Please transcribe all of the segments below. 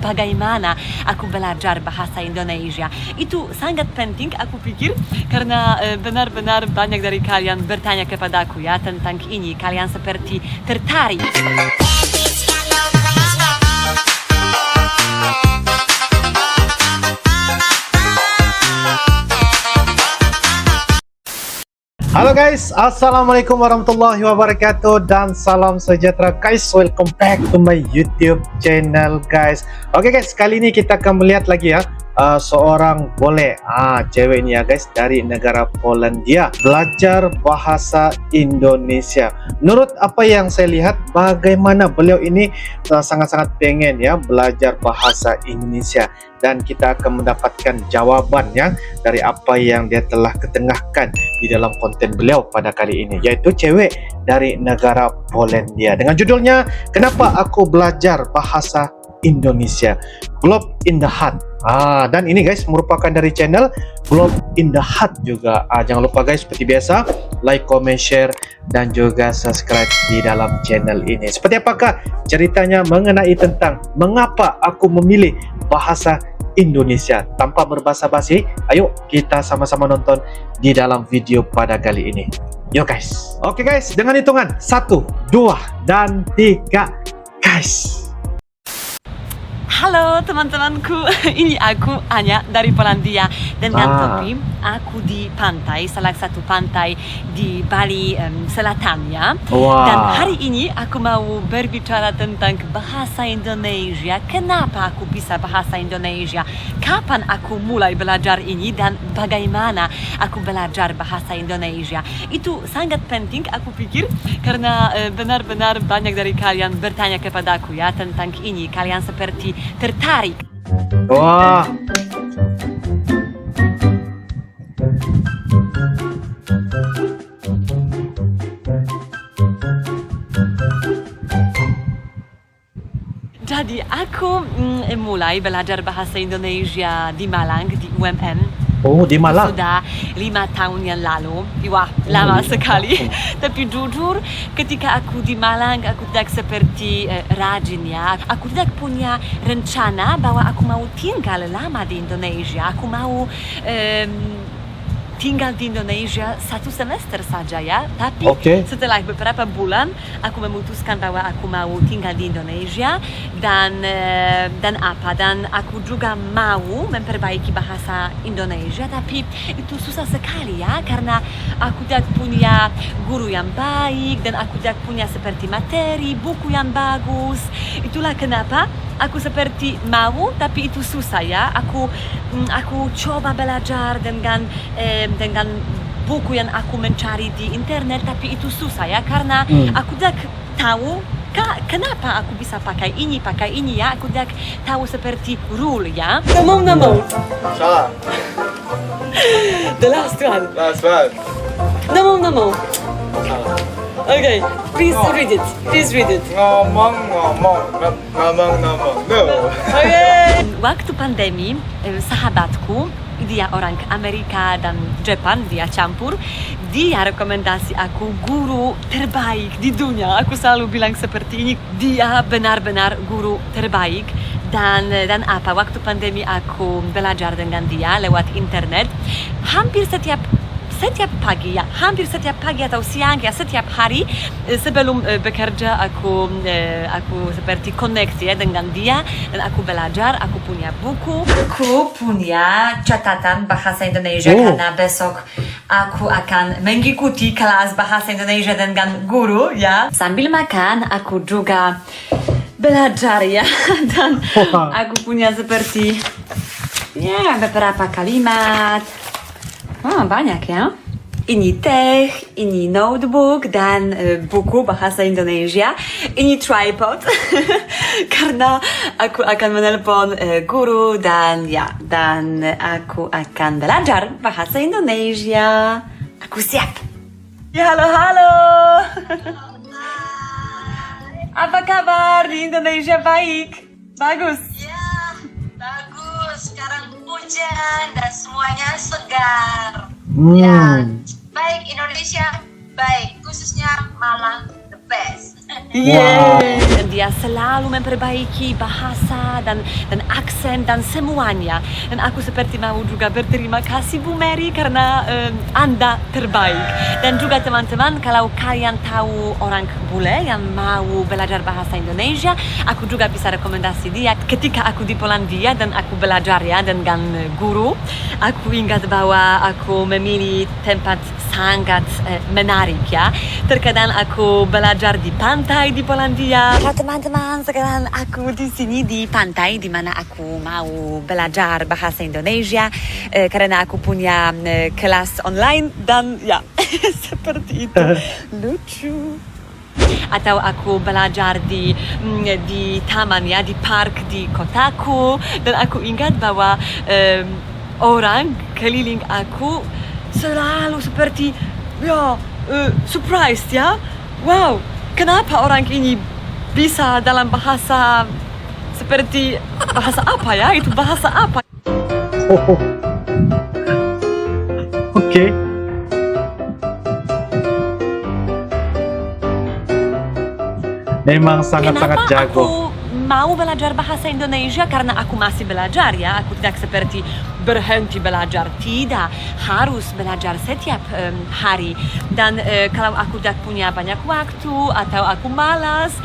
bagaimana aku belajar bahasa Indonesia. Itu sangat penting aku pikir karena benar-benar banyak dari kalian bertanya kepadaku ya tentang ini. Kalian seperti tertarik. Halo guys, assalamualaikum warahmatullahi wabarakatuh dan salam sejahtera guys. Welcome back to my YouTube channel guys. Oke guys, kali ini kita akan melihat lagi ya seorang cewek ini ya guys, dari negara Polandia, belajar bahasa Indonesia. Menurut apa yang saya lihat, bagaimana beliau ini sangat-sangat pengen ya belajar bahasa Indonesia, dan kita akan mendapatkan jawabannya dari apa yang dia telah ketengahkan di dalam konten beliau pada kali ini, yaitu cewek dari negara Polandia dengan judulnya Kenapa Aku Belajar Bahasa Indonesia, Globe in the Heart. Dan ini guys merupakan dari channel Globe in the Heart juga. Jangan lupa guys, seperti biasa, like, comment, share, dan juga subscribe di dalam channel ini. Seperti apakah ceritanya mengenai tentang mengapa aku memilih bahasa Indonesia? Tanpa berbasa-basi, ayo kita sama-sama nonton di dalam video pada kali ini. Yo guys. Oke guys, dengan hitungan 1, 2, dan 3 guys. Halo teman-temanku, ini aku Anya dari Polandia dengan Topi. Aku di pantai, salah satu pantai di Bali Selatan ya. Dan hari ini aku mau berbicara tentang bahasa Indonesia. Kenapa aku bisa bahasa Indonesia? Kapan aku mulai belajar ini dan bagaimana aku belajar bahasa Indonesia? Itu sangat penting aku pikir karena benar-benar banyak dari kalian bertanya kepadaku ya tentang ini. Kalian seperti tertarik. Wah. Jadi aku mulai belajar bahasa Indonesia di Malang, di UMN. Oh, di Malang. Sudah 5 tahun yang lalu. Wah, lama sekali. Tapi jujur, ketika aku di Malang, aku tidak seperti rajin ya. Aku tidak punya rencana bahwa aku mau tinggal lama di Indonesia. Aku mau tinggal di Indonesia 1 semester saja ya. Tapi setelah beberapa bulan aku memutuskan bahwa aku mau tinggal di Indonesia dan aku juga mau memperbaiki bahasa Indonesia, tapi itu susah sekali ya karena aku tidak punya guru yang baik dan aku tidak punya seperti materi, buku yang bagus. Itulah kenapa aku seperti mau, tapi itu susah ya. Aku coba belajar dengan buku yang aku mencari di internet, tapi itu susah ya karena aku tidak tahu kenapa aku bisa pakai ini ya. Aku tidak tahu seperti rule ya. Namo. Salah. The last one. Last one. Namo. Salah. Okay, please read it. Please read it. Ngomong. No. Okay. Waktu pandemi, sahabatku, dia orang Amerika dan Jepang, dia campur. Dia rekomendasi aku guru terbaik di dunia. Aku selalu bilang seperti ini. Dia benar-benar guru terbaik. Dan waktu pandemi aku belajar dengan dia lewat internet. Hampir setiap pagi atau siang ya, setiap hari sebelum bekerja aku seperti connect ya dengan dia dan aku belajar. Aku punya buku, aku punya catatan bahasa Indonesia karena besok aku akan mengikuti kelas bahasa Indonesia dengan guru ya. Sambil makan aku juga belajar ya dan aku punya seperti ya beberapa kalimat. Banyak ya. Ini teh, ini notebook dan buku bahasa Indonesia. Ini tripod karena aku akan menelpon guru dan aku akan belajar bahasa Indonesia. Aku siap. Ya, halo. Apa kabar di Indonesia? Baik. Bagus. Ya, bagus. Sekarang hujan dan semuanya segar. Ya, baik Indonesia, baik khususnya Malang the best. Wow. Dan dia selalu memperbaiki bahasa dan aksen dan semuanya. Dan aku seperti mau juga berterima kasih Bu Mary karena Anda terbaik. Dan juga teman-teman, kalau kalian tahu orang bule yang mau belajar bahasa Indonesia, aku juga bisa rekomendasi dia. Ketika aku di Polandia dan aku belajar ya dengan guru, aku ingat bahwa aku memilih tempat sangat menarik ya. Terkadang aku belajar di pantai di Polandia. Kalau teman-teman, sekarang aku di sini di pantai di mana aku mau belajar bahasa Indonesia karena aku punya kelas online dan ya seperti itu. Lucu. Atau aku belajar di taman ya, di park di kotaku, dan aku ingat bahwa orang keliling aku selalu seperti ya surprised ya. Wow, kenapa orang ini bisa dalam bahasa seperti bahasa apa ya? Itu bahasa apa? Oh. Oke. Memang sangat-sangat Kenapa jago. aku mau belajar bahasa Indonesia? Karena aku masih belajar ya. Aku tidak seperti berhenti belajar. Tidak, harus belajar setiap hari. Dan kalau aku tidak punya banyak waktu atau aku malas,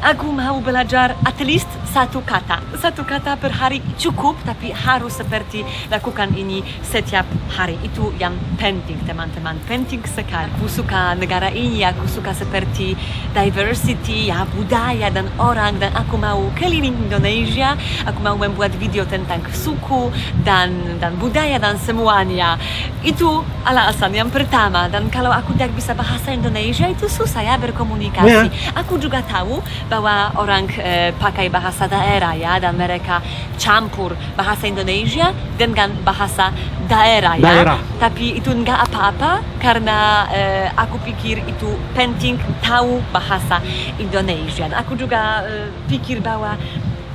aku mau belajar at least satu kata per hari cukup, tapi harus seperti lakukan ini setiap hari. Itu yang penting teman-teman, penting sekali. Aku suka negara ini, aku suka seperti diversity ya, budaya dan orang, dan aku mau keliling Indonesia. Aku mau membuat video tentang suku dan budaya dan semuanya. Itu alasan yang pertama. Dan kalau aku tidak bisa bahasa Indonesia, itu susah ya berkomunikasi. Aku juga tahu bahwa orang pakai bahasa daerah ya, dan mereka campur bahasa Indonesia dengan bahasa daerah ya. Tapi itu enggak apa-apa karena aku pikir itu penting tahu bahasa Indonesia. Dan aku juga pikir bahwa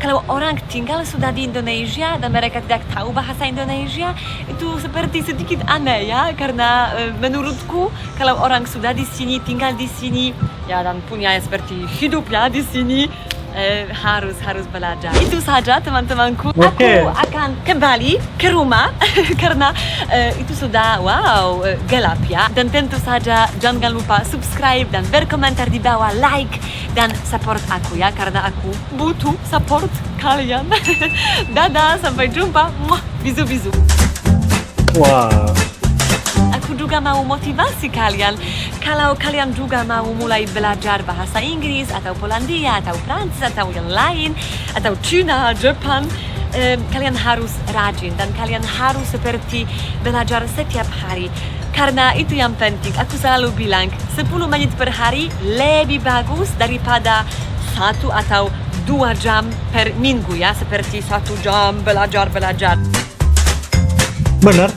kalau orang tinggal sudah di Indonesia dan mereka tidak tahu bahasa Indonesia, itu seperti sedikit aneh ya, karena menurutku kalau orang sudah di sini, tinggal di sini ya, dan punya seperti hidup ya di sini, harus belajar. Itu saja teman-temanku. Okay. Aku akan kembali ke rumah karena itu sudah gelap ya. Dan tentu saja jangan lupa subscribe dan berkomentar di bawah, like dan support aku ya, karena aku butuh support kalian. Dadah, sampai jumpa. Bisu-bisu. Wow. Aku juga mau motivasi kalian. Kalau kalian juga mau mulai belajar bahasa Inggris atau Polandia atau Prancis atau yang lain, atau Cina, Jepang, kalian harus rajin dan kalian harus seperti belajar setiap hari. Karena itu yang penting. Aku selalu bilang 10 menit per hari lebih bagus daripada 1 atau 2 jam per minggu ya, seperti 1 jam belajar. Benar?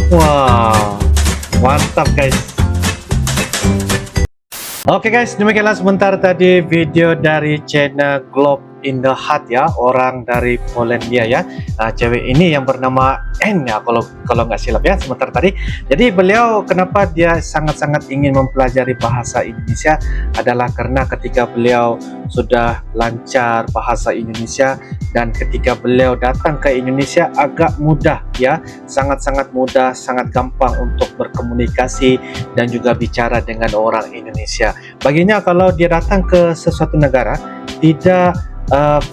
Wow, mantap guys. Oke guys, demikianlah sebentar tadi video dari channel Globe in the Heart ya, orang dari Polandia ya. Nah, cewek ini yang bernama N ya, kalau nggak silap ya, sebentar tadi. Jadi beliau kenapa dia sangat-sangat ingin mempelajari bahasa Indonesia adalah karena ketika beliau sudah lancar bahasa Indonesia dan ketika beliau datang ke Indonesia agak mudah ya, sangat-sangat mudah, sangat gampang untuk berkomunikasi dan juga bicara dengan orang Indonesia. Baginya kalau dia datang ke sesuatu negara tidak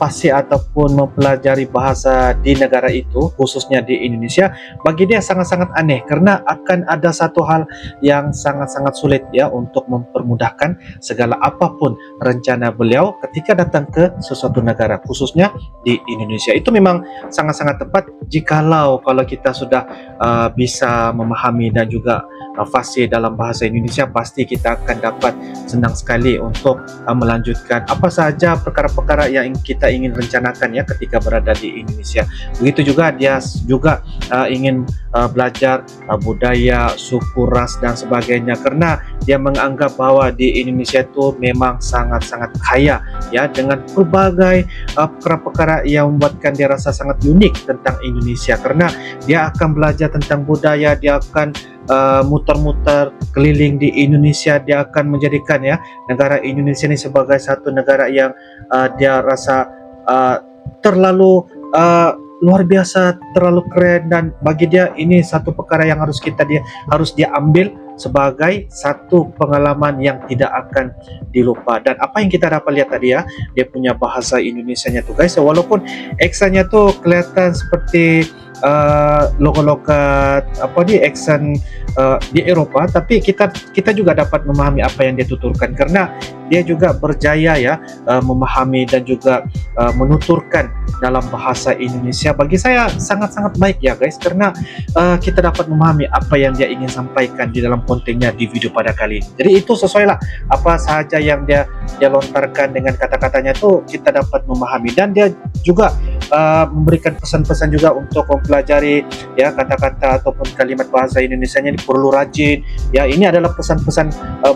fasih ataupun mempelajari bahasa di negara itu, khususnya di Indonesia, bagi dia sangat-sangat aneh karena akan ada satu hal yang sangat-sangat sulit ya untuk mempermudahkan segala apapun rencana beliau ketika datang ke sesuatu negara, khususnya di Indonesia. Itu memang sangat-sangat tepat jikalau kalau kita sudah bisa memahami dan juga fasih dalam bahasa Indonesia, pasti kita akan dapat senang sekali untuk melanjutkan apa saja perkara-perkara yang kita ingin rencanakan ya ketika berada di Indonesia. Begitu juga dia juga ingin belajar budaya, suku, ras dan sebagainya, karena dia menganggap bahwa di Indonesia itu memang sangat-sangat kaya ya dengan berbagai perkara-perkara yang membuatkan dia rasa sangat unik tentang Indonesia, karena dia akan belajar tentang budaya, dia akan muter-muter keliling di Indonesia, dia akan menjadikan ya negara Indonesia ini sebagai satu negara yang dia rasa terlalu luar biasa, terlalu keren, dan bagi dia ini satu perkara yang harus dia ambil sebagai satu pengalaman yang tidak akan dilupa. Dan apa yang kita dapat lihat tadi ya, dia punya bahasa Indonesianya tuh guys, walaupun aksennya tuh kelihatan seperti logat aksen di Eropa, tapi kita juga dapat memahami apa yang dia tuturkan, karena dia juga berjaya ya memahami dan juga menuturkan dalam bahasa Indonesia. Bagi saya sangat-sangat baik ya guys, karena kita dapat memahami apa yang dia ingin sampaikan di dalam kontennya di video pada kali ini. Jadi itu sesuai lah, apa sahaja yang dia lontarkan dengan kata-katanya tuh kita dapat memahami, dan dia juga memberikan pesan-pesan juga untuk mempelajari ya kata-kata ataupun kalimat bahasa Indonesianya ini perlu rajin ya. Ini adalah pesan-pesan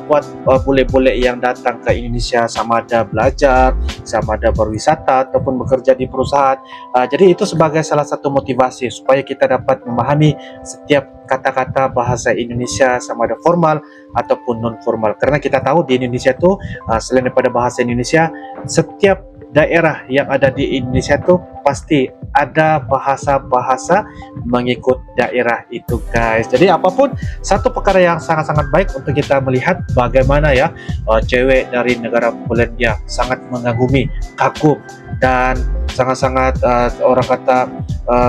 buat bule-bule yang datang ke Indonesia, sama ada belajar, sama ada berwisata ataupun bekerja di perusahaan. Jadi itu sebagai salah satu motivasi supaya kita dapat memahami setiap kata-kata bahasa Indonesia, sama ada formal ataupun non formal, karena kita tahu di Indonesia tuh selain daripada bahasa Indonesia, setiap daerah yang ada di Indonesia tuh pasti ada bahasa-bahasa mengikut daerah itu guys. Jadi apapun satu perkara yang sangat-sangat baik untuk kita melihat bagaimana ya cewek dari negara Polandia sangat mengagumi, kagum, dan sangat-sangat orang kata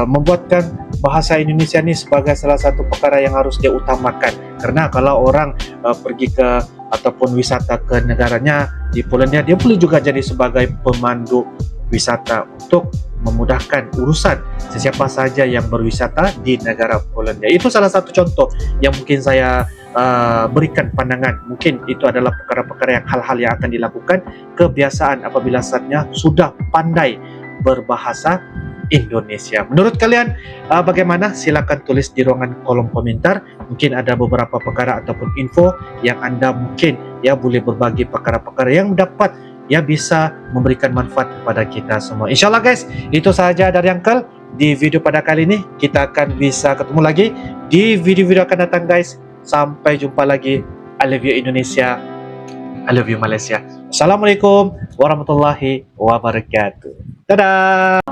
membuatkan bahasa Indonesia ini sebagai salah satu perkara yang harus dia utamakan. Karena kalau orang pergi ke ataupun wisata ke negaranya di Polandia, dia boleh juga jadi sebagai pemandu wisata untuk memudahkan urusan sesiapa saja yang berwisata di negara Polandia. Itu salah satu contoh yang mungkin saya berikan pandangan. Mungkin itu adalah perkara-perkara yang hal-hal yang akan dilakukan, kebiasaan apabila saatnya sudah pandai berbahasa Indonesia. Menurut kalian bagaimana? Silakan tulis di ruangan kolom komentar. Mungkin ada beberapa perkara ataupun info yang Anda mungkin ya boleh berbagi perkara-perkara yang dapat ya bisa memberikan manfaat kepada kita semua. Insyaallah guys, itu sahaja dari Uncle di video pada kali ini. Kita akan bisa ketemu lagi di video-video akan datang guys. Sampai jumpa lagi. I love you Indonesia, I love you Malaysia. Assalamualaikum warahmatullahi wabarakatuh. Dadah.